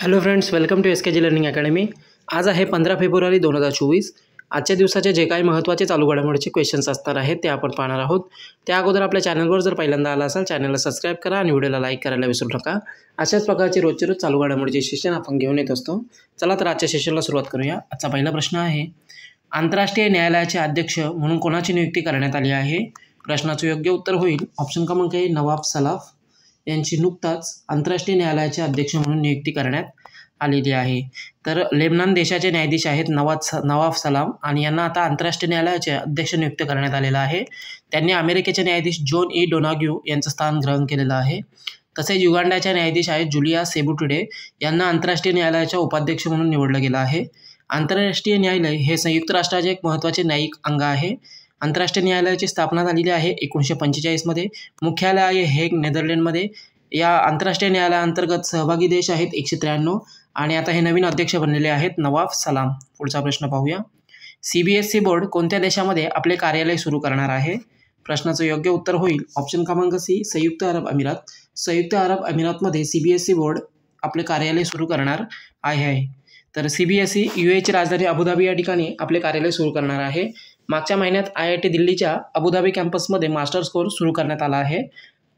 Hello friends, welcome to SKG learning academy. आज आहे 15 February 2024। आजच्या दिवसाचे जे काही महत्त्वाचे चालू घडामोडीचे क्वेश्चन्स असणार आहेत ते आपण पाहणार आहोत। त्या अगोदर आपल्या चॅनलवर जर पहिल्यांदा आला असाल चॅनलला सबस्क्राईब करा आणि व्हिडिओला लाईक करायला विसरू नका। अशाच प्रकारचे रोजचे रोज चालू घडामोडीचे सेशन आपण घेऊन येत असतो। चला तर आजच्या सेशनला सुरुवात करूया। आजचा पहिला प्रश्न आहे, आंतरराष्ट्रीय न्यायालयाचे अध्यक्ष म्हणून कोणाची नियुक्ती करण्यात आली आहे? प्रश्नाचं योग्य उत्तर होईल ऑप्शन क्रमांक ए, नवाब सलाफ यांची नुकताच आंतरराष्ट्रीय न्यायालयाचे अध्यक्ष म्हणून नियुक्ती करण्यात आलेली आहे। तर लेबनान देशाचे न्यायाधीश आहेत नवाब सलाम आणि यांना आता आंतरराष्ट्रीय न्यायालयाचे अध्यक्ष नियुक्त करण्यात आलेला आहे। त्यांनी अमेरिकेचे न्यायाधीश जॉन ई डोनाग्यू यांचं स्थान ग्रहण केलेलं आहे। तसेच युगांडाच्या न्यायाधीश आहेत जुलिया सेबुटुडे यांना आंतरराष्ट्रीय न्यायालयाच्या उपाध्यक्ष म्हणून निवडलं गेलं आहे। आंतरराष्ट्रीय न्यायालय हे संयुक्त राष्ट्राचे एक महत्त्वाचे न्यायिक अंग आहे। आंतरराष्ट्रीय न्यायालयाची स्थापना झालेली आहे 1945 मध्ये। मुख्यालय आहे हेग, नेदरलँडमध्ये। या आंतरराष्ट्रीय न्यायालयाअंतर्गत सहभागी देश आहेत 193 आणि आता हे नवीन अध्यक्ष बनलेले आहेत नवाब सलाम। पुढचा प्रश्न पाहूया, CBSE बोर्ड कोणत्या देशामध्ये आपले कार्यालय सुरू करणार आहे? प्रश्नाचं योग्य उत्तर होईल ऑप्शन क्रमांक सी, संयुक्त अरब अमिरात। संयुक्त अरब अमिरातमध्ये CBSE बोर्ड आपले कार्यालय सुरू करणार आहे। तर CBSE UAEची राजधानी अबुधाबी या ठिकाणी आपले कार्यालय सुरू करणार आहे। मागच्या महिन्यात IIT दिल्लीच्या अबुधाबी कॅम्पसमध्ये मास्टर्स कोर्स सुरू करण्यात आला आहे।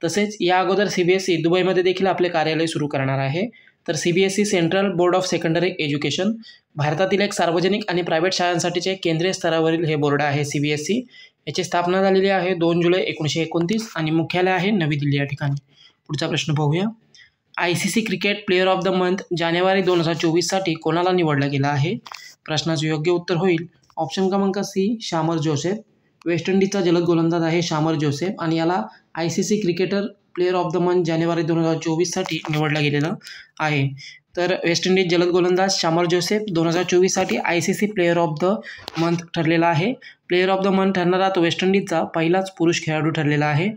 तसेच या अगोदर CBSE दुबईमध्ये देखील आपले कार्यालय सुरू करणार आहे। तर CBSE central board of secondary education भारतातील एक सार्वजनिक आणि प्रायव्हेट शाळांसाठीचे केंद्रीय स्तरावरील हे बोर्ड आहे CBSE। याची स्थापना झालेली आहे 2 जुलै 1929 आणि मुख्यालय आहे नवी दिल्ली या ठिकाणी। पुढचा प्रश्न पाहूया, ICC cricket player of the month जानेवारी 2024 साठी कोणाला निवडलं गेलं आहे? प्रश्नाचं योग्य उत्तर होईल ऑप्शन क्रमांक सी, शामर जोसेफ। वेस्ट इंडिजचा जलद गोलंदाज आहे शामर जोसेफ आणि याला ICC cricketer player of the month जानेवारी 2024 साठी निवडलं गेलेलं आहे। तर वेस्ट इंडिज जलद गोलंदाज शामर जोसेफ 2024 साठी ICC player of the month ठरलेला आहे। प्लेयर ऑफ द मंथ ठरणारा तो वेस्ट इंडिजचा पहिलाच पुरुष खेळाडू ठरलेला आहे।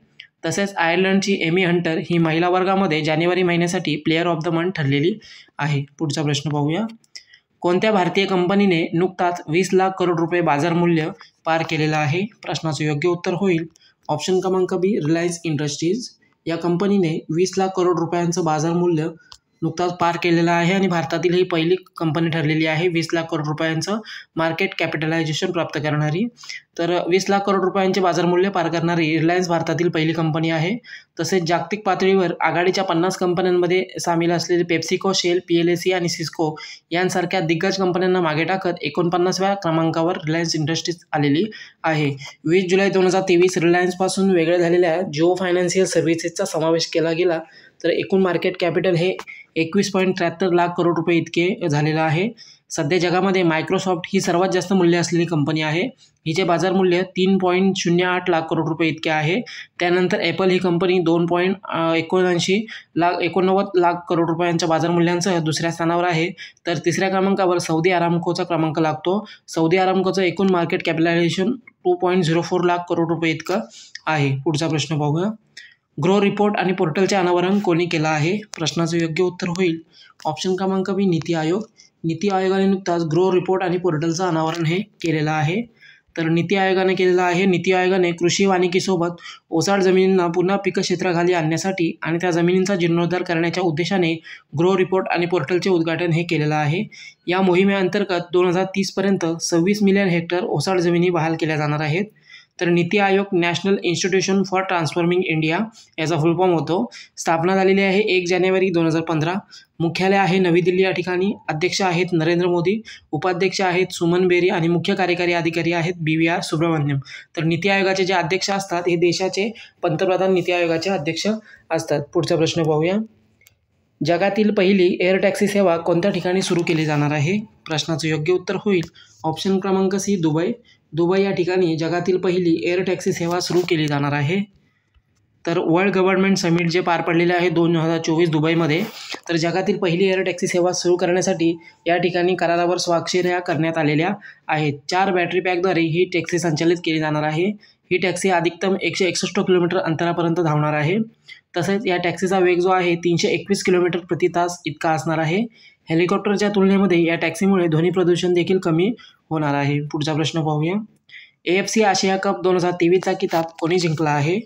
तसेच आयर्लंडची एमी हंटर ही महिला वर्गामध्ये जानेवारी महिन्यासाठी प्लेयर ऑफ द मंथ ठरलेली आहे। पुढचा प्रश्न पाहूया, कोणत्या भारतीय कंपनीने नुकताच 20 लाख करोड रुपये बाजार मूल्य पार केलेलं आहे? प्रश्नाचं योग्य उत्तर होईल ऑप्शन क्रमांक बी, रिलायन्स इंडस्ट्रीज। या कंपनीने 20 लाख करोड रुपयांचं बाजार मूल्य नुकताच पार केलेलं आहे आणि भारतातील ही पहिली कंपनी ठरलेली आहे 20 लाख करोड रुपयांचं मार्केट कॅपिटलायझेशन प्राप्त करणारी। तर 20 लाख करोड रुपयांचे बाजार मूल्य पार करणारी रिलायन्स भारतातील पहिली कंपनी आहे। तसेच जागतिक पातळीवर आघाडीच्या 50 कंपन्यांमध्ये सामील असलेले पेप्सिको, शेल, PLC आणि सिस्को यांसारख्या दिग्गज कंपन्यांना मागे टाकत 49व्या क्रमांकावर रिलायन्स इंडस्ट्रीज आलेली आहे। 20 जुलै 2023 रिलायन्सपासून वेगळे झालेल्या जिओ फायनान्शियल सर्व्हिसेसचा समावेश केला गेला। तर एकूण मार्केट कॅपिटल हे 21.73 लाख करोड रुपये इतके झालेलं आहे। सध्या जगामध्ये मायक्रोसॉफ्ट ही सर्वात जास्त मूल्य असलेली कंपनी आहे। हिचे बाजार मूल्य 3.08 लाख करोड रुपये इतके आहे। त्यानंतर ॲपल ही कंपनी 2.89 लाख करोड रुपयांच्या बाजार मूल्यांसह दुसऱ्या स्थानावर आहे। तर तिसऱ्या क्रमांकावर सौदी अरामकोचा क्रमांक लागतो। सौदी अरामकोचं एकूण मार्केट कॅपिटलायझेशन 2.04 लाख करोड रुपये इतकं आहे। पुढचा प्रश्न पाहूया, ग्रो रिपोर्ट आणि पोर्टलचे अनावरण कोणी केलं आहे? प्रश्नाचं योग्य उत्तर होईल ऑप्शन क्रमांक बी, नीती आयोग। नीती आयोगाने नुकताच ग्रो रिपोर्ट आणि पोर्टलचं अनावरण हे केलेलं आहे। तर नीती आयोगाने केलेलं आहे। नीती आयोगाने कृषी वानिकीसोबत ओसाड जमिनींना पुन्हा पीकक्षेत्राखाली आणण्यासाठी आणि त्या जमिनींचा जीर्णोद्धार करण्याच्या उद्देशाने ग्रो रिपोर्ट आणि पोर्टलचे उद्घाटन हे केलेलं आहे। या मोहिमेअंतर्गत 2030 पर्यंत 26 मिलियन हेक्टर ओसाड जमिनी बहाल केल्या जाणार आहेत। तर NITI Aayog national institution for transforming India याचा फुल फॉर्म होतो। स्थापना झालेली आहे 1 जानेवारी 2015। मुख्यालय आहे नवी दिल्ली या ठिकाणी। अध्यक्ष आहेत नरेंद्र मोदी, उपाध्यक्ष आहेत सुमन बेरी आणि मुख्य कार्यकारी अधिकारी आहेत BVR सुब्रमण्यम। तर नीती आयोगाचे जे अध्यक्ष असतात हे देशाचे पंतप्रधान नीती आयोगाचे अध्यक्ष असतात। पुढचा प्रश्न पाहूया, जगातील पहिली एअर टॅक्सी सेवा कोणत्या ठिकाणी सुरू केली जाणार आहे? प्रश्नाचं योग्य उत्तर होईल ऑप्शन क्रमांक सी, दुबई। दुबई या ठिकाणी जगातील पहिली एअर टॅक्सी सेवा सुरू केली जाणार आहे। तर वर्ल्ड गव्हर्नमेंट समिट जे पार पडलेले आहे 2024 दुबईमध्ये, तर जगातील पहिली एअर टॅक्सी सेवा सुरू करण्यासाठी या ठिकाणी करारावर स्वाक्षऱ्या करण्यात आलेल्या आहेत। 4 बॅटरी पॅकद्वारे ही टॅक्सी संचालित केली जाणार आहे। ही टॅक्सी अधिकतम 161 किलोमीटर अंतरापर्यंत धावणार आहे। तसेच या टॅक्सीचा वेग जो आहे 321 किलोमीटर प्रति तास इतका असणार आहे। हेलिकॉप्टरच्या तुलनेमध्ये या टॅक्सीमुळे ध्वनी प्रदूषण देखील कमी होणार आहे। पुढचा प्रश्न पाहूया, AFC आशिया कप 2023चा किताब कोणी जिंकला आहे?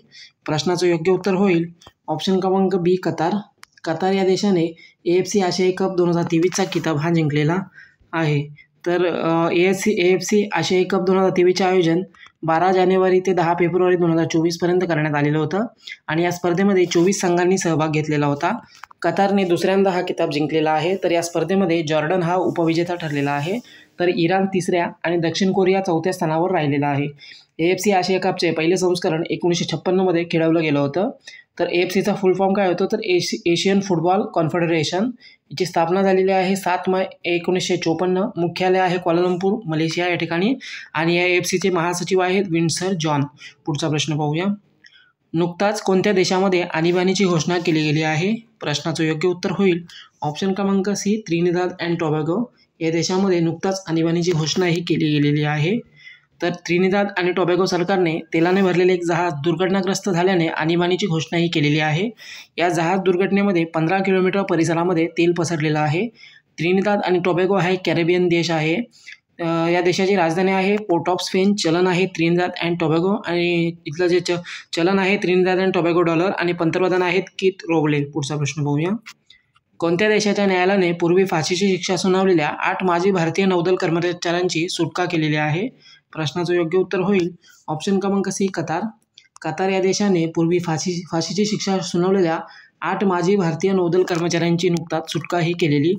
प्रश्नाचं योग्य उत्तर होईल ऑप्शन क्रमांक बी, कतार। कतार या देशाने AFC आशियाई कप 2023चा किताब हा जिंकलेला आहे. तर AFC आशियाई कप 2023चे आयोजन 12 जानेवारी ते 10 फेब्रुवारी 2024पर्यंत करण्यात आलेलं होतं आणि या स्पर्धेमध्ये 24 संघांनी सहभाग घेतलेला होता. कतारने दुसऱ्यांदा हा किताब जिंकलेला आहे. तर या स्पर्धेमध्ये जॉर्डन हा उपविजेता ठरलेला आहे. तर इराण तिसऱ्या आणि दक्षिण कोरिया चौथ्या स्थानावर राहिलेला आहे. AFC आशिया कपचे पहिले संस्करण 1956 मध्ये खेळवलं गेलं होतं. तर AFCचा फुल फॉर्म काय होतो तर एशियन फुटबॉल कॉन्फेडरेशन. याची स्थापना झालेली आहे 7 मे 1954. मुख्यालय आहे क्वालालंपूर मलेशिया या ठिकाणी आणि या AFCचे महासचिव आहेत विन्सर जॉन. पुढचा प्रश्न पाहूया. नुकताच कोणत्या देशामध्ये आणीबाणीची घोषणा केली गेली आहे? प्रश्नाचं योग्य उत्तर होईल ऑप्शन क्रमांक C त्रिनिदाद अँड टोबॅगो. या देशामध्ये नुकताच आणीबाणीची घोषणा ही केली गेलेली आहे. तर त्रिनिदाद आणि टोबॅगो सरकारने तेलाने भरलेले एक जहाज दुर्घटनाग्रस्त झाल्याने आणीबाणीची घोषणा ही केलेली आहे. या जहाज दुर्घटनेमध्ये 15 किलोमीटर परिसरामध्ये तेल पसरलेलं आहे. त्रिनिदाद आणि टोबॅगो हा एक कॅरेबियन देश आहे. या देशाची राजधानी आहे पोर्ट ऑफ स्पेन. चलन आहे त्रिनिदाद अँड टोबॅगो आणि इथलं जे चलन आहे त्रिनिदाद अँड टोबॅगो डॉलर आणि पंतप्रधान आहेत कीथ रोवले. पुढचा प्रश्न पाहूया. कोणत्या देशाच्या न्यायालयाने पूर्वी फाशीची शिक्षा सुनावलेल्या 8 माजी भारतीय नौदल कर्मचाऱ्यांची सुटका केलेली आहे? प्रश्नाचं योग्य उत्तर होईल ऑप्शन क्रमांक C कतार. कतार या देशाने पूर्वी फाशीची शिक्षा सुनावलेल्या 8 माजी भारतीय नौदल कर्मचाऱ्यांची नुकताच सुटका ही केलेली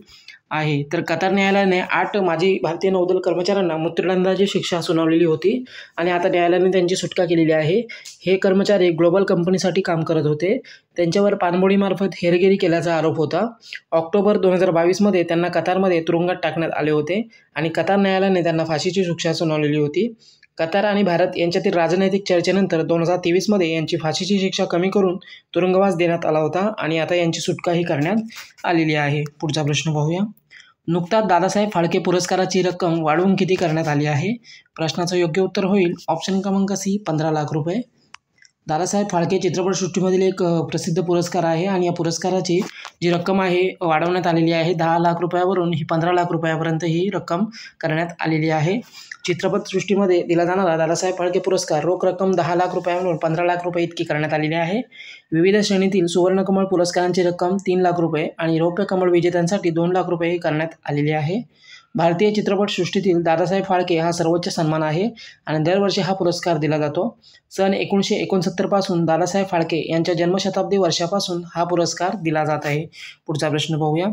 आहे. तर कतार न्यायालयाने 8 माजी भारतीय नौदल कर्मचाऱ्यांना मृत्यूदंडाची शिक्षा सुनावलेली होती आणि आता न्यायालयाने त्यांची सुटका केलेली आहे. हे कर्मचारी ग्लोबल कंपनीसाठी काम करत होते. त्यांच्यावर पाणबुडीमार्फत हेरगिरी केल्याचा आरोप होता. ऑक्टोबर 2022मध्ये त्यांना कतारमध्ये तुरुंगात टाकण्यात आले होते आणि कतार न्यायालयाने त्यांना फाशीची शिक्षा सुनावलेली होती. कतार आणि भारत यांच्यातील राजनैतिक चर्चेनंतर 2023मध्ये यांची फाशीची शिक्षा कमी करून तुरुंगवास देण्यात आला होता आणि आता यांची सुटकाही करण्यात आलेली आहे. पुढचा प्रश्न पाहूया. नुकताच दादासाहेब फाळके पुरस्काराची रक्कम वाढवून किती करण्यात आली आहे? प्रश्नाचं योग्य उत्तर होईल ऑप्शन क्रमांक C 15 लाख रुपये. दादासाहेब फाळके चित्रपटसृष्टीमधील एक प्रसिद्ध पुरस्कार आहे आणि या पुरस्काराची जी रक्कम आहे वाढवण्यात आलेली आहे 10 लाख रुपयावरून ही 15 लाख रुपयापर्यंत ही रक्कम करण्यात आलेली आहे. चित्रपटसृष्टीमध्ये दिला जाणारा दादासाहेब फाळके पुरस्कार रोख रक्कम 10 लाख रुपयांवरून 15 लाख रुपये इतकी करण्यात आलेली आहे. विविध श्रेणीतील सुवर्णकमळ पुरस्कारांची रक्कम 3 लाख रुपये आणि रौप्य कमळ विजेत्यांसाठी 2 लाख रुपये करण्यात आलेली आहे. भारतीय चित्रपटसृष्टीतील दादासाहेब फाळके हा सर्वोच्च सन्मान आहे आणि दरवर्षी हा पुरस्कार दिला जातो. सन 1969 पासून दादासाहेब फाळके यांच्या जन्मशताब्दी वर्षापासून हा पुरस्कार दिला जात आहे. पुढचा प्रश्न पाहूया.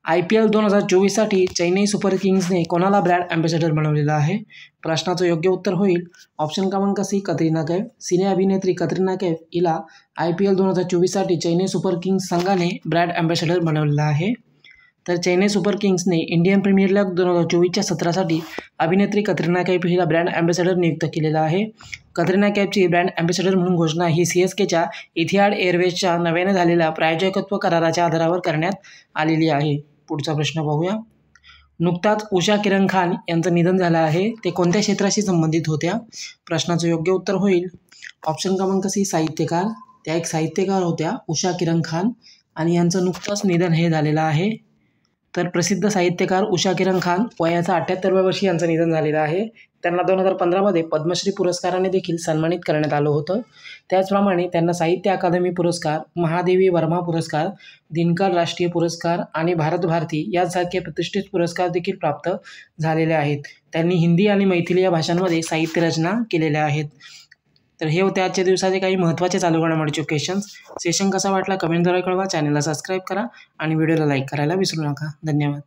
IPL 2024साठी चेन्नई सुपर किंग्सने कोणाला ब्रँड अँबॅसेडर बनवलेला आहे? प्रश्नाचं योग्य उत्तर होईल ऑप्शन क्रमांक C कतरिना कैफ. सिने अभिनेत्री कतरिना कैफ हिला IPL 2024साठी चेन्नई सुपर किंग्स संघाने ब्रँड अँबॅसेडर बनवलेला आहे. तर चेन्नई सुपर किंग्सने इंडियन प्रीमियर लीग 2024च्या सत्रासाठी अभिनेत्री कतरिना कैफ हिला ब्रँड अँबॅसेडर नियुक्त केलेला आहे. कतरिना कैफची ब्रँड अँबॅसेडर म्हणून घोषणा ही CSKच्या इथिहाड एअरवेजच्या नव्याने झालेल्या प्रायोजकत्व कराराच्या आधारावर करण्यात आलेली आहे. पुढचा प्रश्न पाहूया. नुकताच उषा किरण खान यांचं निधन झालं आहे. ते कोणत्या क्षेत्राशी संबंधित होत्या? प्रश्नाचं योग्य उत्तर होईल ऑप्शन क्रमांक C साहित्यकार. त्या एक साहित्यकार होत्या उषा किरण खान आणि यांचं नुकतंच निधन हे झालेलं आहे. तर प्रसिद्ध साहित्यकार उषा किरण खान वयाच्या 78व्या वर्षी यांचं निधन झालेलं आहे. त्यांना 2015मध्ये पद्मश्री पुरस्काराने देखील सन्मानित करण्यात आलं होतं. त्याचप्रमाणे त्यांना साहित्य अकादमी पुरस्कार, महादेवी वर्मा पुरस्कार, दिनकर राष्ट्रीय पुरस्कार आणि भारत भारती यासारखे प्रतिष्ठित पुरस्कार देखील प्राप्त झालेले आहेत. त्यांनी हिंदी आणि मैथिली या भाषांमध्ये साहित्य रचना केलेल्या आहेत. तर हे होते आजच्या दिवसाचे काही महत्त्वाचे चालू घडामोडीचे क्वेश्चन्स. सेशन कसा वाटला कमेंटद्वारे कळवा. चॅनलला सबस्क्राईब करा आणि व्हिडिओला लाईक करायला विसरू नका. धन्यवाद.